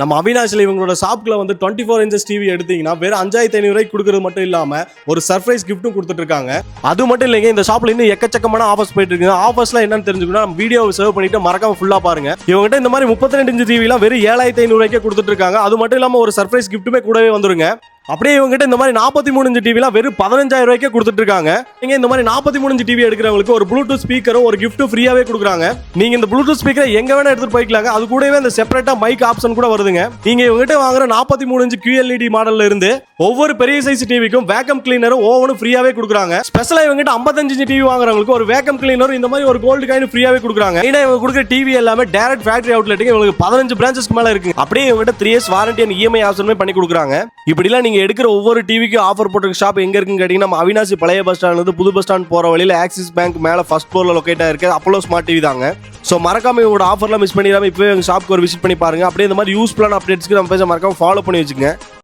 நம்ம அவினாஷில் இவங்களோட ஷாப்ல வந்து 24 இன்ச்சஸ் டிவி எடுத்தீங்கன்னா வெறும் 5500 ரூபாய்க்கு கொடுக்கறது மட்டும் இல்லாம ஒரு சர்ப்ரைஸ் கிஃப்ட்டும் கொடுத்துட்டு இருக்காங்க. அது மட்டும் இல்லைங்க, இந்த ஷாப்ல இன்னும் எக்கச்சக்கமான ஆஃபர்ஸ் போயிட்டு இருக்கு. ஆஃபர்ஸ்லாம் என்னன்னு தெரிஞ்சுக்கணும், நம்ம வீடியோவை சேவ் பண்ணிட்டு மறக்காம ஃபுல்லா பாருங்க. இவங்ககிட்ட இந்த மாதிரி 32 இன்ச் டிவிலாம் வெறும் 7500 ரூபாய்க்கே கொடுத்துட்டு இருக்காங்க. அது மட்டும் இல்லாம ஒரு சர்ப்ரைஸ் கிஃப்ட்டுமே கூடவே வந்துருங்க. அப்படியே இவங்ககிட்ட இந்த மாதிரி 43 இன்ச் டிவிலாம் வெறும் 15000 ரூபாய்க்கே கொடுத்துட்டு இருக்காங்க. நீங்க இந்த மாதிரி 43 இன்ச் டிவி எடுக்கிறவங்களுக்கு ஒரு ப்ளூடூத் ஸ்பீக்கரும் ஒரு கிஃப்ட்டும் ஃப்ரீயாவே கொடுக்குறாங்க. நீங்க இந்த ப்ளூடூத் ஸ்பீக்கரை எங்க வேணா எடுத்துட்டு போய்க்கலாங்க. அது கூடவே அந்த செப்பரேட்டா மைக் ஆப்ஷன் கூட வருதுங்க. நீங்க இவங்ககிட்ட வாங்குற 43 இன்ச் QLED மாடல்ல இருந்து ஒவ்வொரு பெரிய சைஸ் டிவிக்கும் வேக்கம் கிளீனரும் ஓவனும் ஃப்ரீயாவே கொடுக்குறாங்க. ஸ்பெஷலா இவங்ககிட்ட 55 இன்ச் டிவி வாங்குறவங்களுக்கு ஒரு வேக்கம் கிளீனர் இந்த மாதிரி ஒரு கோல்டு காயின் ஃப்ரீயாவே கொடுக்குறாங்க. ஏன்னா இவங்க கொடுக்குற டிவி எல்லாமே டைரக்ட் ஃபேக்டரி அவுட்லெட்டுக்கு இவங்களுக்கு 15 பிரான்ச்சஸ்க்கு மேல இருக்கு. அப்படியே இவங்ககிட்ட 3 இயர்ஸ் வாரண்டி அண்ட் EMI ஆப்ஷனுமே பண்ணி கொடுக்குறாங்க. இப்படிலாம் நீங்க எடுக்கிற ஒவ்வொரு டிவிக்கு ஆஃபர் போட்டு ஷாப் எங்க இருக்குன்னு கேட்டீங்கன்னா, நம்ம அவினாசி பழைய பஸ் ஸ்டாண்ட்ல இருந்து புது பஸ் ஸ்டாண்ட் போற வழியில ஆக்சிஸ் பேங்க் மேல ஃபர்ஸ்ட் ஃப்ளோர்ல லொகேட் ஆயிருக்கு அப்போலோ ஸ்மார்ட் டிவி தாங்க. ஸோ மறக்காம இவங்களோட ஆஃபர்லாம் மிஸ் பண்ணிடாம இப்பவே எங்க ஷாப்க்கு ஒரு விசிட் பண்ணி பாருங்க. அப்படியே இந்த மாதிரி யூஸ்ஃபுல்லான அப்டேட்ஸ்க்கு நம்ம பேச மறக்காம ஃபாலோ பண்ணி வச்சுக்கோங்க.